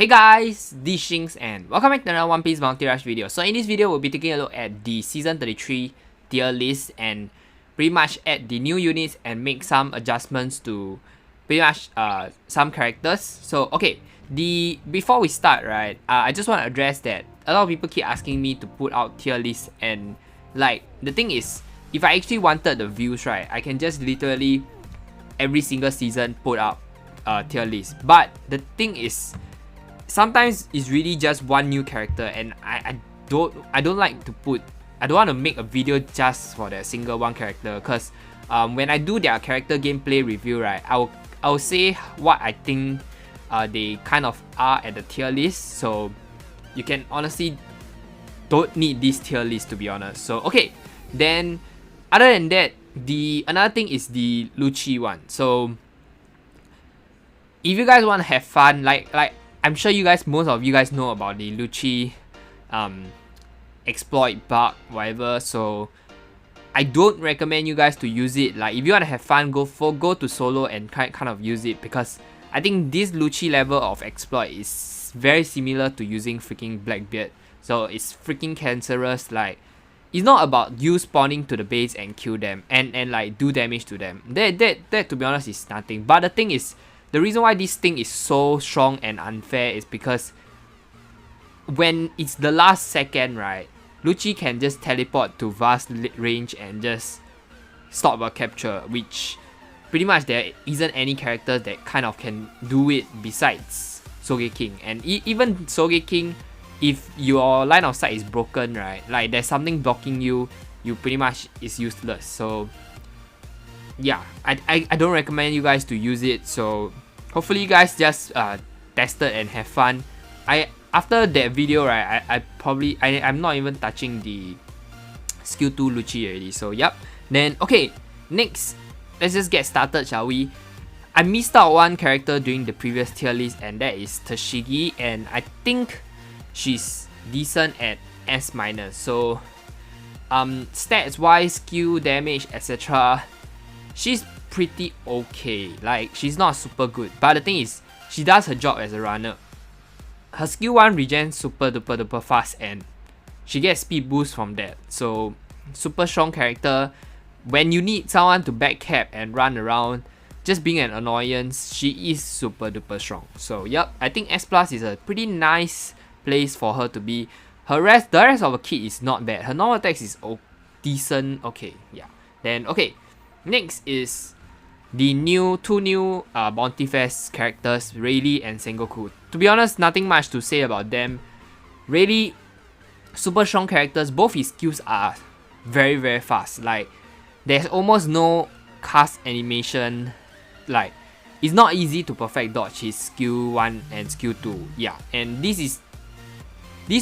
Hey guys, this Shinx and welcome back to another One Piece Bounty Rush video. So in this video, we'll be taking a look at the Season 33 tier list and pretty much add the new units and make some adjustments to pretty much some characters. So okay, before we start, right, I just want to address that a lot of people keep asking me to put out tier lists, and like the thing is, if I actually wanted the views, right, I can just literally every single season put up a tier list. But the thing is, sometimes it's really just one new character, and I don't want to make a video just for that single one character, because when I do their character gameplay review, right, I'll say what I think they kind of are at the tier list. So you can honestly don't need this tier list, to be honest. So okay, then other than that, another thing is the Lucci one. So if you guys want to have fun, like I'm sure most of you guys know about the Lucci exploit bug, whatever. So I don't recommend you guys to use it. Like if you want to have fun, go to solo and kind of use it, because I think this Lucci level of exploit is very similar to using freaking Blackbeard. So it's freaking cancerous. Like it's not about you spawning to the base and kill them and like do damage to them. That to be honest is nothing. But the thing is, the reason why this thing is so strong and unfair is because when it's the last second, right, Lucci can just teleport to vast range and just stop a capture, which pretty much there isn't any character that kind of can do it besides Sogeking. And even Sogeking, if your line of sight is broken, right, like there's something blocking you pretty much is useless. So yeah, I don't recommend you guys to use it. So hopefully you guys just test it and have fun. After that video, right, I'm not even touching the skill 2 Lucci already. So yep. Then okay, next, let's just get started, shall we? I missed out one character during the previous tier list, and that is Tashigi, and I think she's decent at S-. So stats wise, skill, damage, etc., she's pretty okay. Like she's not super good, but the thing is, she does her job as a runner. Her skill 1 regens super duper fast, and she gets speed boost from that. So super strong character. When you need someone to backcap and run around, just being an annoyance, she is super duper strong. So yep, I think S+ is a pretty nice place for her to be. The rest of her kit is not bad. Her normal attacks is decent. Okay, yeah. Then okay, next is the two new Bounty Fest characters, Rayleigh and Sengoku. To be honest, nothing much to say about them. Rayleigh, super strong characters. Both his skills are very fast. Like there's almost no cast animation. Like it's not easy to perfect dodge his skill 1 and skill 2. Yeah, and this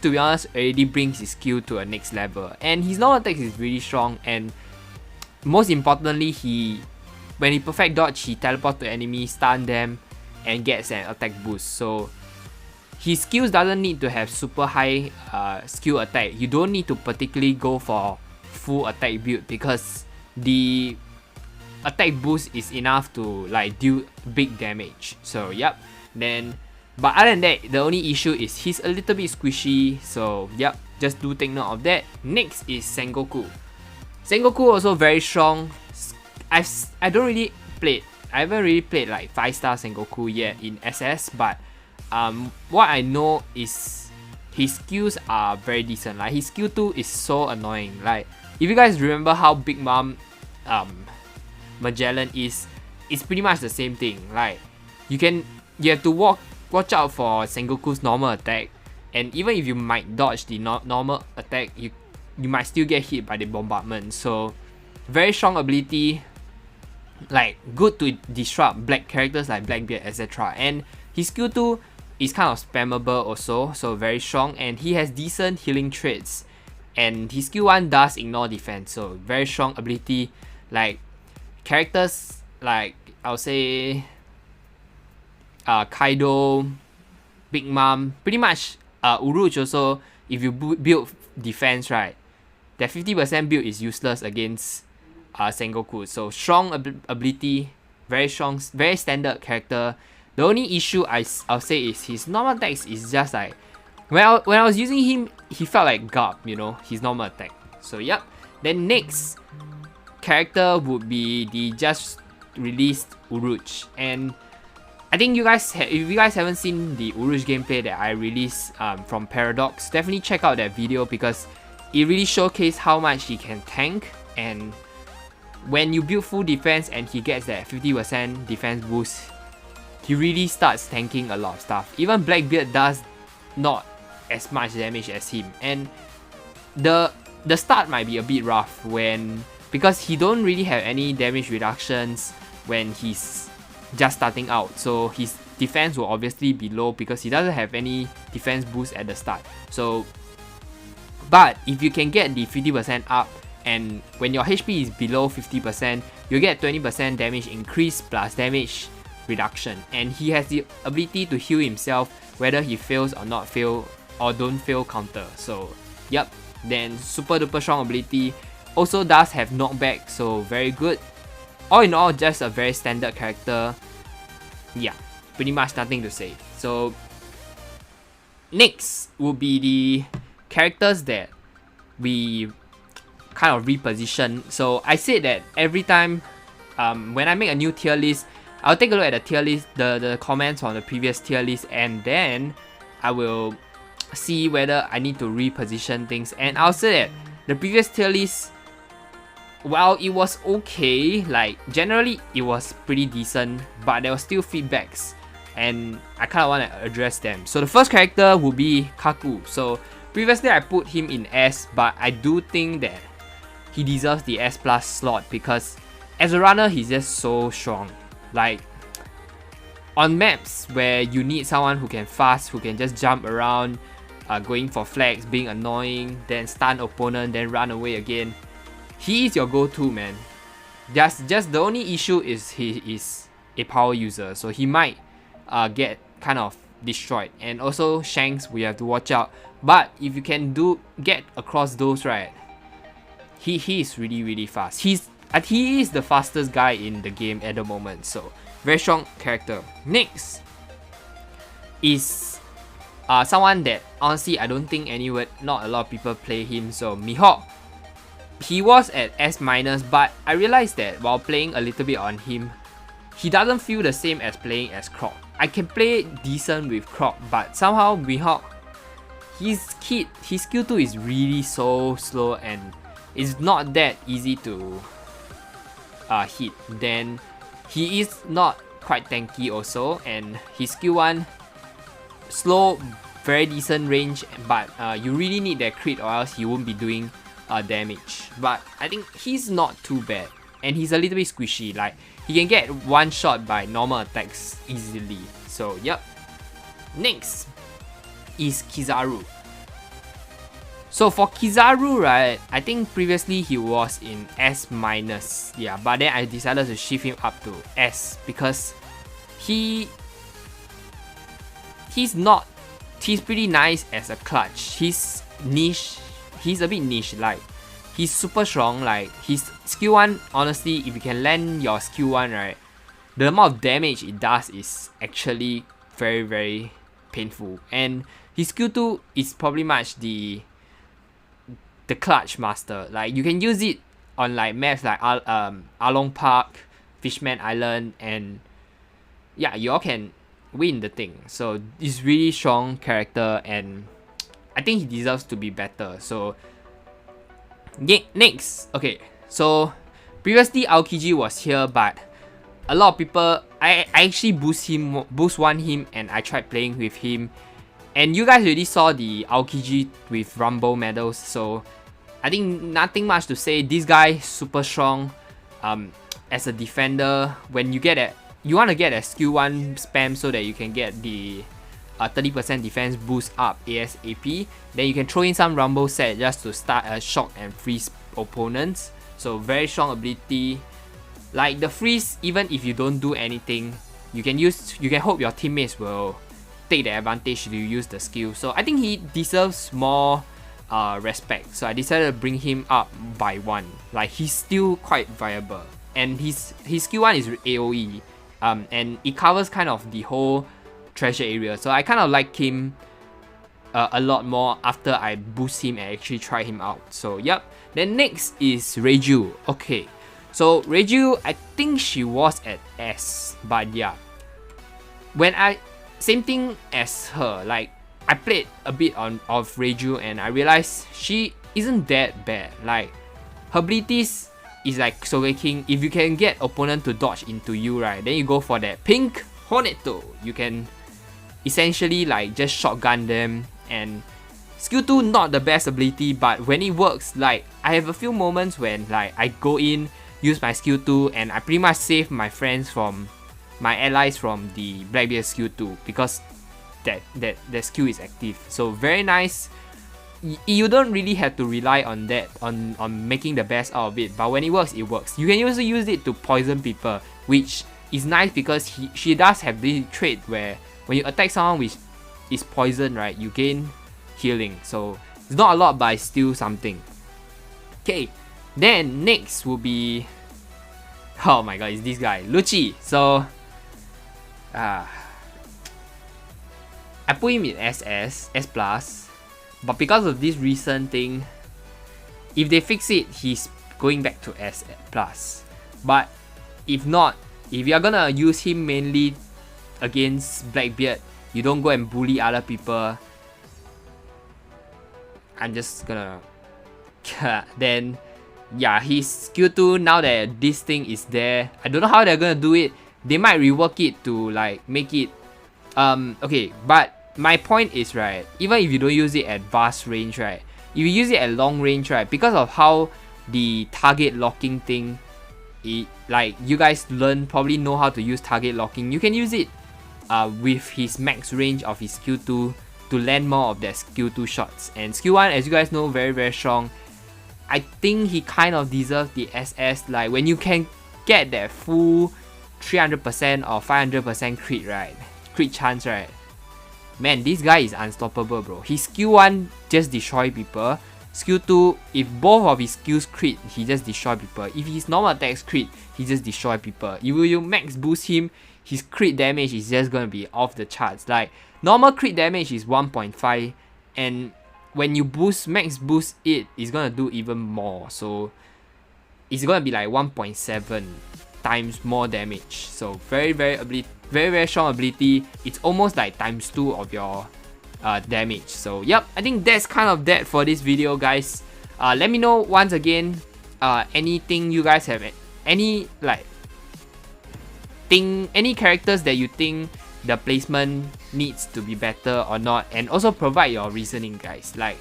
to be honest already brings his skill to a next level. And his normal attacks is really strong, and most importantly, when he perfect dodge, he teleports to enemies, stun them, and gets an attack boost. So his skills doesn't need to have super high skill attack. You don't need to particularly go for full attack build, because the attack boost is enough to like do big damage. So yep. Then but other than that, the only issue is he's a little bit squishy. So yep, just do take note of that. Next is Sengoku. Sengoku also very strong. I haven't really played like 5-star Sengoku yet in SS, but what I know is his skills are very decent. Like his skill 2 is so annoying. Like if you guys remember how Big Mom Magellan is, it's pretty much the same thing. Like you have to watch out for Sengoku's normal attack, and even if you might dodge the normal attack, you might still get hit by the bombardment. So very strong ability, like good to disrupt black characters like Blackbeard, etc. And his skill 2 is kind of spammable also, so very strong, and he has decent healing traits, and his skill 1 does ignore defense. So very strong ability. Like characters like I'll say Kaido, Big Mom, pretty much Urouge also, if you build defense, right, that 50% build is useless against Sengoku. So strong ability, very strong, very standard character. The only issue I'll say is his normal attacks is just like, when I was using him, he felt like Garb, you know, his normal attack. So yep. Then next character would be the just released Urouge. And I think if you guys haven't seen the Urouge gameplay that I released from Paradox, definitely check out that video because it really showcased how much he can tank. And when you build full defense and he gets that 50% defense boost, he really starts tanking a lot of stuff. Even Blackbeard does not as much damage as him, and the start might be a bit rough because he don't really have any damage reductions when he's just starting out, so his defense will obviously be low because he doesn't have any defense boost at the start. So, but if you can get the 50% up, and when your HP is below 50%, you get 20% damage increase plus damage reduction, and he has the ability to heal himself whether he fails or not fail or don't fail counter. So yep. Then super duper strong ability, also does have knockback, so very good. All in all, just a very standard character. Yeah, pretty much nothing to say. So next will be the characters that we kind of reposition. So I said that every time when I make a new tier list, I'll take a look at the tier list, the comments on the previous tier list, and then I will see whether I need to reposition things. And I'll say that the previous tier list, while it was okay, like generally it was pretty decent, but there was still feedbacks, and I kind of want to address them. So the first character will be Kaku. So previously I put him in S, but I do think that he deserves the S plus slot because as a runner he's just so strong. Like on maps where you need someone who can fast, who can just jump around, going for flags, being annoying, then stun opponent, then run away again, he is your go-to, man. Just the only issue is he is a power user, so he might get kind of destroyed. And also Shanks, we have to watch out. But if you can get across those, right, he is really fast. He is the fastest guy in the game at the moment, so very strong character. Next is someone that honestly I don't think not a lot of people play him. So Mihawk, he was at S-, but I realized that while playing a little bit on him, he doesn't feel the same as playing as Croc. I can play decent with Croc, but somehow Mihawk, his skill 2 is really so slow and it's not that easy to hit. Then he is not quite tanky also, and his skill 1 slow, very decent range, but you really need that crit or else he won't be doing damage. But I think he's not too bad, and he's a little bit squishy. Like he can get one shot by normal attacks easily. So yep. Next is Kizaru. So for Kizaru, right, I think previously he was in S-, yeah, but then I decided to shift him up to S because he's pretty nice as a clutch. He's a bit niche, like he's super strong. Like his skill 1, honestly, if you can land your skill 1, right, the amount of damage it does is actually very painful. And his skill 2 is probably much the clutch master. Like you can use it on like maps like Along Park, Fishman Island, and yeah, you all can win the thing. So it's really strong character, and I think he deserves to be better. So next, okay, so previously Aokiji was here, but a lot of people, I actually boost one him, and I tried playing with him, and you guys already saw the Aokiji with Rumble medals, so I think nothing much to say. This guy super strong as a defender. When you want to get a skill 1 spam so that you can get the 30% defense boost up ASAP. Then you can throw in some Rumble set just to start a shock and freeze opponents. So very strong ability. Like the freeze, even if you don't do anything, you can hope your teammates will take the advantage to use the skill. So I think he deserves more respect. So I decided to bring him up by 1. Like he's still quite viable, and his skill 1 is AoE, and it covers kind of the whole treasure area. So I kind of like him a lot more after I boost him and actually try him out. So yep. Then next is Rayleigh. Okay, so Rayleigh, I think she was at S, but yeah, when same thing as her, like I played a bit of Rayleigh and I realized she isn't that bad. Like her abilities is like Sogeking. If you can get opponent to dodge into you, right, then you go for that pink Horneto. You can essentially like just shotgun them. And skill 2 not the best ability, but when it works, like I have a few moments when like I go in, use my skill 2, and I pretty much save my friends from my allies from the Blackbeard skill 2 because that skill is active. So very nice. You don't really have to rely on that on making the best out of it, but when it works, it works. You can also use it to poison people, which is nice because she does have this trait where when you attack someone which is poison, right, you gain healing. So it's not a lot, but it's still something. Okay, then next will be, oh my god, it's this guy, Lucci. So I put him in S plus, but because of this recent thing, if they fix it, he's going back to S plus. But if not, if you're gonna use him mainly against Blackbeard, you don't go and bully other people. I'm just gonna then yeah, his skill 2, now that this thing is there, I don't know how they're gonna do it. They might rework it to like make it okay, but my point is, right, even if you don't use it at vast range, right, if you use it at long range, right, because of how the target locking thing, like you guys probably know how to use target locking, you can use it with his max range of his skill 2 to land more of that skill 2 shots. And skill 1, as you guys know, very very strong. I think he kind of deserves the SS. Like when you can get that full 300% or 500% crit, right, crit chance, right, man, this guy is unstoppable, bro. His skill 1 just destroy people. Skill 2, if both of his skills crit, he just destroy people. If his normal attacks crit, he just destroy people. If you max boost him, his crit damage is just gonna be off the charts. Like normal crit damage is 1.5, and when you max boost it, it's gonna do even more. So it's gonna be like 1.7 times more damage. So very strong ability. It's almost like times 2 of your damage. So yep, I think that's kind of that for this video, guys. Let me know once again anything you guys have, any like any characters that you think the placement needs to be better or not, and also provide your reasoning, guys. Like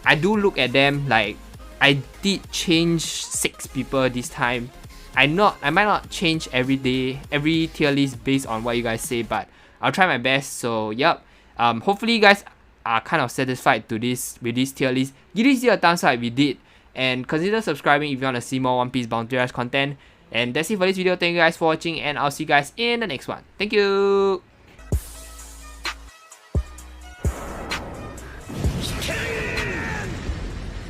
I do look at them. Like I did change 6 people this time. I might not change every tier list based on what you guys say, but I'll try my best. So yep, hopefully you guys are kind of satisfied with this tier list. Give this video a thumbs up if you did, and consider subscribing if you want to see more One Piece Bounty Rush content. And that's it for this video. Thank you guys for watching, and I'll see you guys in the next one. Thank you.